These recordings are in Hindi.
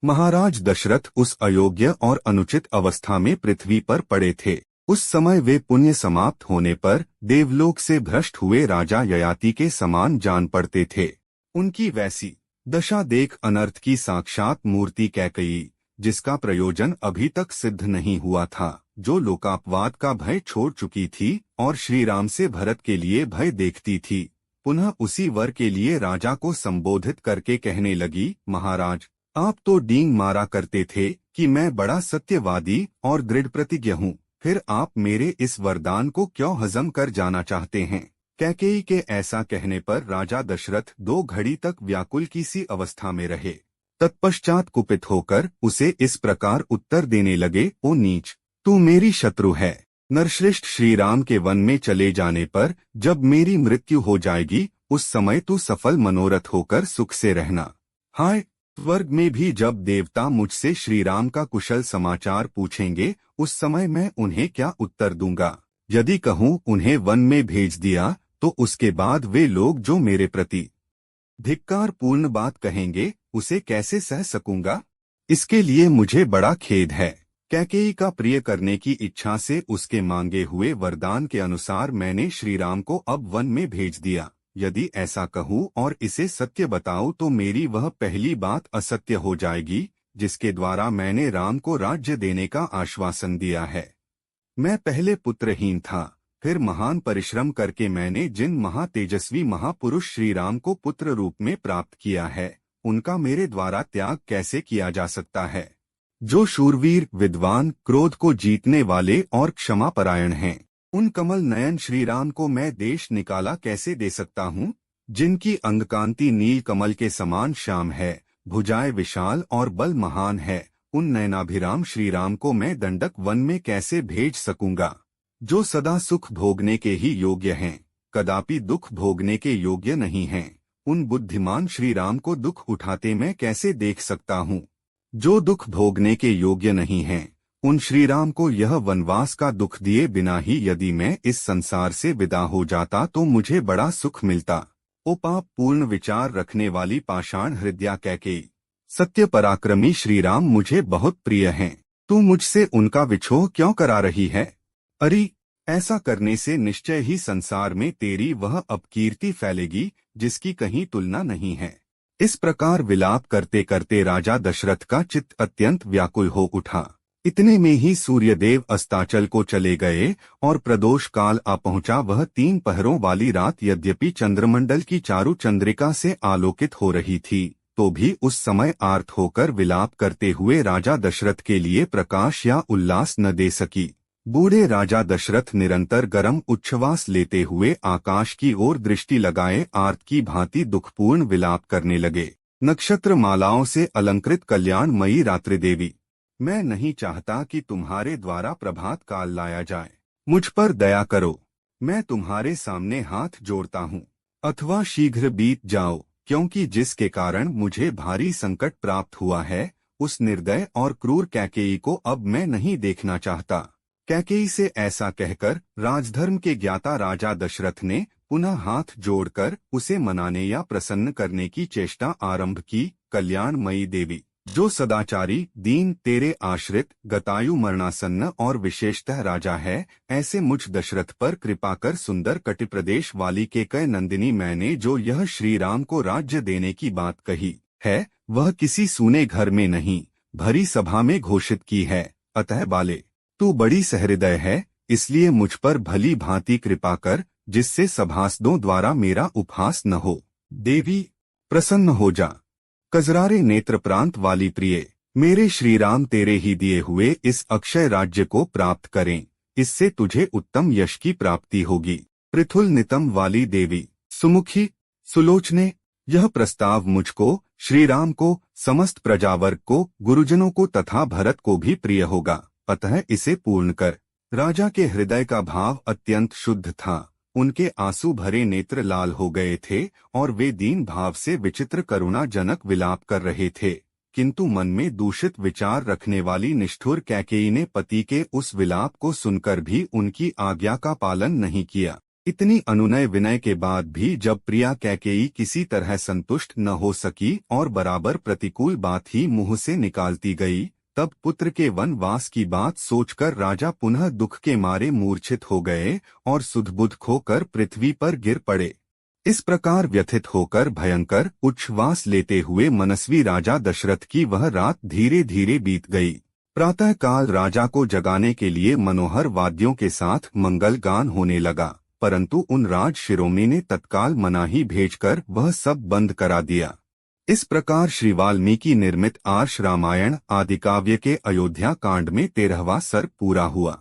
महाराज दशरथ उस अयोग्य और अनुचित अवस्था में पृथ्वी पर पड़े थे। उस समय वे पुण्य समाप्त होने पर देवलोक से भ्रष्ट हुए राजा ययाति के समान जान पड़ते थे। उनकी वैसी दशा देख अनर्थ की साक्षात मूर्ति कैकेयी, जिसका प्रयोजन अभी तक सिद्ध नहीं हुआ था, जो लोकापवाद का भय छोड़ चुकी थी और श्री राम से भरत के लिए भय देखती थी, पुनः उसी वर के लिए राजा को संबोधित करके कहने लगी, महाराज, आप तो डींग मारा करते थे कि मैं बड़ा सत्यवादी और दृढ़ प्रतिज्ञ हूँ, फिर आप मेरे इस वरदान को क्यों हजम कर जाना चाहते हैं। कैकेयी के ऐसा कहने पर राजा दशरथ 2 घड़ी तक व्याकुल की सी अवस्था में रहे। तत्पश्चात कुपित होकर उसे इस प्रकार उत्तर देने लगे, ओ नीच, तू मेरी शत्रु है। नरश्रेष्ठ श्री राम के वन में चले जाने पर जब मेरी मृत्यु हो जाएगी, उस समय तू सफल मनोरथ होकर सुख से रहना। हाय, स्वर्ग में भी जब देवता मुझसे श्री राम का कुशल समाचार पूछेंगे, उस समय मैं उन्हें क्या उत्तर दूंगा। यदि कहूँ उन्हें वन में भेज दिया, तो उसके बाद वे लोग जो मेरे प्रति धिक्कार पूर्ण बात कहेंगे, उसे कैसे सह सकूंगा। इसके लिए मुझे बड़ा खेद है। कैकेयी का प्रिय करने की इच्छा से उसके मांगे हुए वरदान के अनुसार मैंने श्री राम को अब वन में भेज दिया। यदि ऐसा कहूँ और इसे सत्य बताऊं तो मेरी वह पहली बात असत्य हो जाएगी, जिसके द्वारा मैंने राम को राज्य देने का आश्वासन दिया है। मैं पहले पुत्रहीन था, फिर महान परिश्रम करके मैंने जिन महातेजस्वी महापुरुष श्री राम को पुत्र रूप में प्राप्त किया है, उनका मेरे द्वारा त्याग कैसे किया जा सकता है। जो शूरवीर, विद्वान, क्रोध को जीतने वाले और क्षमापरायण हैं, उन कमल नयन श्री राम को मैं देश निकाला कैसे दे सकता हूँ। जिनकी अंगकांति नील कमल के समान श्याम है, भुजाएं विशाल और बल महान है, उन नयनाभिराम श्री राम को मैं दंडक वन में कैसे भेज सकूंगा। जो सदा सुख भोगने के ही योग्य हैं, कदापि दुख भोगने के योग्य नहीं हैं, उन बुद्धिमान श्री राम को दुख उठाते मैं कैसे देख सकता हूँ। जो दुख भोगने के योग्य नहीं हैं, उन श्री राम को यह वनवास का दुख दिए बिना ही यदि मैं इस संसार से विदा हो जाता तो मुझे बड़ा सुख मिलता। ओ पाप पूर्ण विचार रखने वाली पाषाण हृदया कैकेयी, सत्य पराक्रमी श्री राम मुझे बहुत प्रिय हैं, तू मुझसे उनका विछोह क्यों करा रही है। अरे, ऐसा करने से निश्चय ही संसार में तेरी वह अपकीर्ति फैलेगी, जिसकी कहीं तुलना नहीं है। इस प्रकार विलाप करते करते राजा दशरथ का चित्त अत्यंत व्याकुल हो उठा। इतने में ही सूर्यदेव अस्ताचल को चले गए और प्रदोष काल आ पहुंचा। वह 3 पहरों वाली रात यद्यपि चंद्रमंडल की चारु चंद्रिका से आलोकित हो रही थी, तो भी उस समय आर्त होकर विलाप करते हुए राजा दशरथ के लिए प्रकाश या उल्लास न दे सकी। बूढ़े राजा दशरथ निरंतर गर्म उच्छ्वास लेते हुए आकाश की ओर दृष्टि लगाए आर्त की भांति दुखपूर्ण विलाप करने लगे। नक्षत्र मालाओं से अलंकृत कल्याणमयी रात्रि देवी, मैं नहीं चाहता कि तुम्हारे द्वारा प्रभात काल लाया जाए। मुझ पर दया करो, मैं तुम्हारे सामने हाथ जोड़ता हूँ। अथवा शीघ्र बीत जाओ, क्योंकि जिसके कारण मुझे भारी संकट प्राप्त हुआ है, उस निर्दय और क्रूर कैकेयी को अब मैं नहीं देखना चाहता। कैकेयी से ऐसा कहकर राजधर्म के ज्ञाता राजा दशरथ ने पुनः हाथ जोड़कर उसे मनाने या प्रसन्न करने की चेष्टा आरंभ की। कल्याणमयी देवी, जो सदाचारी, दीन, तेरे आश्रित, गतायु मरणासन्न और विशेषतः राजा है, ऐसे मुझ दशरथ पर कृपा कर सुंदर कटिप्रदेश वाली केकय नंदिनी, मैंने जो यह श्री राम को राज्य देने की बात कही है, वह किसी सूने घर में नहीं, भरी सभा में घोषित की है। अतः बाले, तू बड़ी सहृदय है, इसलिए मुझ पर भली भांति कृपा कर, जिससे सभासदों द्वारा मेरा उपहास न हो। देवी, प्रसन्न हो जा। कजरारे नेत्र प्रांत वाली प्रिय, मेरे श्री राम तेरे ही दिए हुए इस अक्षय राज्य को प्राप्त करें, इससे तुझे उत्तम यश की प्राप्ति होगी। पृथुल नितम वाली देवी, सुमुखी, सुलोचने, यह प्रस्ताव मुझको, श्री राम को, समस्त प्रजावर्ग को, गुरुजनों को तथा भरत को भी प्रिय होगा, अतः इसे पूर्ण कर। राजा के हृदय का भाव अत्यंत शुद्ध था। उनके आंसू भरे नेत्र लाल हो गए थे और वे दीन भाव से विचित्र करुणाजनक विलाप कर रहे थे, किंतु मन में दूषित विचार रखने वाली निष्ठुर कैकेयी ने पति के उस विलाप को सुनकर भी उनकी आज्ञा का पालन नहीं किया। इतनी अनुनय विनय के बाद भी जब प्रिया कैकेयी किसी तरह संतुष्ट न हो सकी और बराबर प्रतिकूल बात ही मुंह से निकालती गई, तब पुत्र के वनवास की बात सोचकर राजा पुनः दुख के मारे मूर्छित हो गए और सुधबुध खोकर पृथ्वी पर गिर पड़े। इस प्रकार व्यथित होकर भयंकर उच्छ्वास लेते हुए मनस्वी राजा दशरथ की वह रात धीरे धीरे बीत गई। प्रातःकाल राजा को जगाने के लिए मनोहर वाद्यों के साथ मंगल गान होने लगा, परंतु उन राज शिरोमणि ने तत्काल मनाही भेजकर वह सब बंद करा दिया। इस प्रकार श्री वाल्मीकि निर्मित आर्ष रामायण आदिकाव्य के अयोध्या कांड में 13वां सर्ग पूरा हुआ।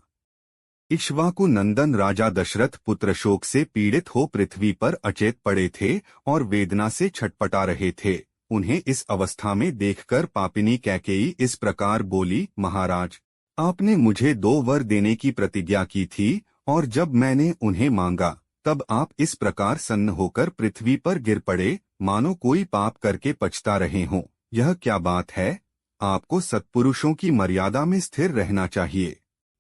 इक्ष्वाकु नंदन राजा दशरथ पुत्र शोक से पीड़ित हो पृथ्वी पर अचेत पड़े थे और वेदना से छटपटा रहे थे। उन्हें इस अवस्था में देखकर पापिनी कैकेयी इस प्रकार बोली, महाराज, आपने मुझे 2 वर देने की प्रतिज्ञा की थी और जब मैंने उन्हें मांगा तब आप इस प्रकार सन्न होकर पृथ्वी पर गिर पड़े, मानो कोई पाप करके पछता रहे हों। यह क्या बात है? आपको सत्पुरुषों की मर्यादा में स्थिर रहना चाहिए।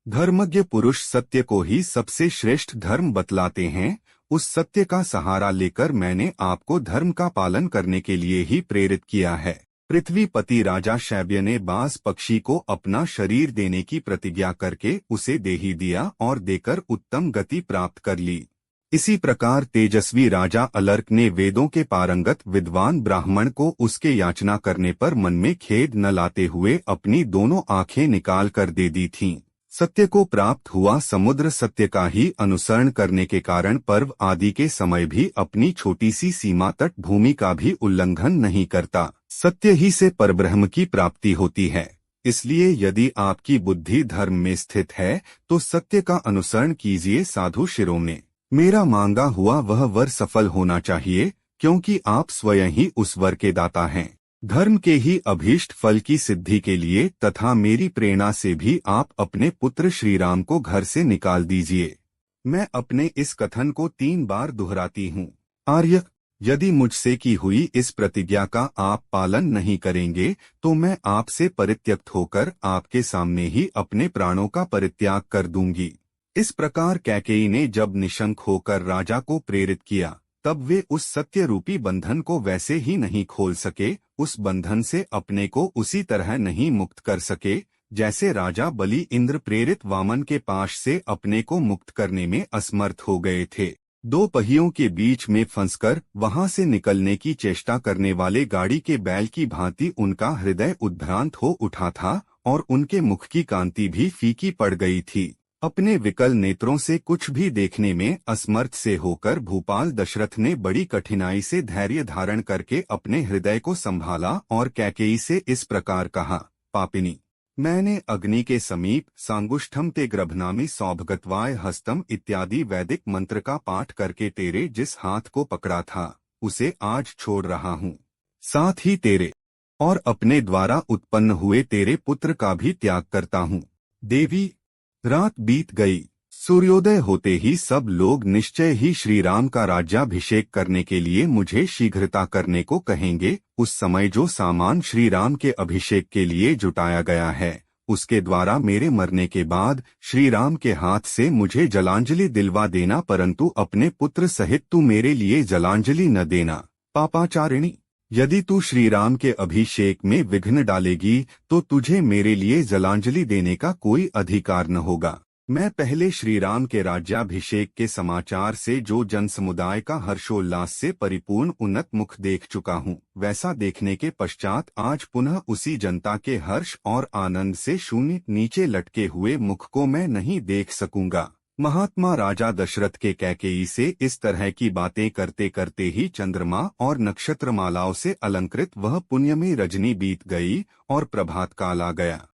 धर्मज्ञ पुरुष सत्य को ही सबसे श्रेष्ठ धर्म बतलाते हैं। उस सत्य का सहारा लेकर मैंने आपको धर्म का पालन करने के लिए ही प्रेरित किया है। पृथ्वीपति राजा शैब्य ने बाज पक्षी को अपना शरीर देने की प्रतिज्ञा करके उसे दे ही दिया और देकर उत्तम गति प्राप्त कर ली। इसी प्रकार तेजस्वी राजा अलर्क ने वेदों के पारंगत विद्वान ब्राह्मण को उसके याचना करने पर मन में खेद न लाते हुए अपनी दोनों आंखें निकाल कर दे दी थीं। सत्य को प्राप्त हुआ समुद्र सत्य का ही अनुसरण करने के कारण पर्व आदि के समय भी अपनी छोटी सी सीमा तट भूमि का भी उल्लंघन नहीं करता। सत्य ही से परब्रह्म की प्राप्ति होती है। इसलिए यदि आपकी बुद्धि धर्म में स्थित है तो सत्य का अनुसरण कीजिए साधु शिरोमणि। मेरा मांगा हुआ वह वर सफल होना चाहिए, क्योंकि आप स्वयं ही उस वर के दाता हैं। धर्म के ही अभीष्ट फल की सिद्धि के लिए तथा मेरी प्रेरणा से भी आप अपने पुत्र श्रीराम को घर से निकाल दीजिए। मैं अपने इस कथन को 3 बार दोहराती हूँ। आर्य, यदि मुझसे की हुई इस प्रतिज्ञा का आप पालन नहीं करेंगे तो मैं आपसे परित्यक्त होकर आपके सामने ही अपने प्राणों का परित्याग कर दूंगी। इस प्रकार कैकेयी ने जब निशंक होकर राजा को प्रेरित किया, तब वे उस सत्य रूपी बंधन को वैसे ही नहीं खोल सके, उस बंधन से अपने को उसी तरह नहीं मुक्त कर सके जैसे राजा बलि इंद्र प्रेरित वामन के पाश से अपने को मुक्त करने में असमर्थ हो गए थे। 2 पहियों के बीच में फंसकर वहां से निकलने की चेष्टा करने वाले गाड़ी के बैल की भांति उनका हृदय उद्भ्रांत हो उठा था और उनके मुख की कांति भी फीकी पड़ गई थी। अपने विकल नेत्रों से कुछ भी देखने में असमर्थ से होकर भूपाल दशरथ ने बड़ी कठिनाई से धैर्य धारण करके अपने हृदय को संभाला और कैकेयी से इस प्रकार कहा, पापिनी, मैंने अग्नि के समीप सांगुष्ठम ते ग्रभनामी सौभगत्वाय हस्तम इत्यादि वैदिक मंत्र का पाठ करके तेरे जिस हाथ को पकड़ा था उसे आज छोड़ रहा हूँ। साथ ही तेरे और अपने द्वारा उत्पन्न हुए तेरे पुत्र का भी त्याग करता हूँ। देवी, रात बीत गई। सूर्योदय होते ही सब लोग निश्चय ही श्री राम का राज्याभिषेक करने के लिए मुझे शीघ्रता करने को कहेंगे। उस समय जो सामान श्री राम के अभिषेक के लिए जुटाया गया है उसके द्वारा मेरे मरने के बाद श्री राम के हाथ से मुझे जलांजलि दिलवा देना, परंतु अपने पुत्र सहित तू मेरे लिए जलांजलि न देना। पापाचारिणी, यदि तू श्री राम के अभिषेक में विघ्न डालेगी तो तुझे मेरे लिए जलांजलि देने का कोई अधिकार न होगा। मैं पहले श्री राम के राज्याभिषेक के समाचार से जो जन समुदाय का हर्षोल्लास से परिपूर्ण उन्नत मुख देख चुका हूँ, वैसा देखने के पश्चात आज पुनः उसी जनता के हर्ष और आनंद से शून्य नीचे लटके हुए मुख को मैं नहीं देख सकूंगा। महात्मा राजा दशरथ के कैकेयी से इस तरह की बातें करते करते ही चंद्रमा और नक्षत्रमालाओं से अलंकृत वह पुण्यमयी रजनी बीत गई और प्रभात काल आ गया।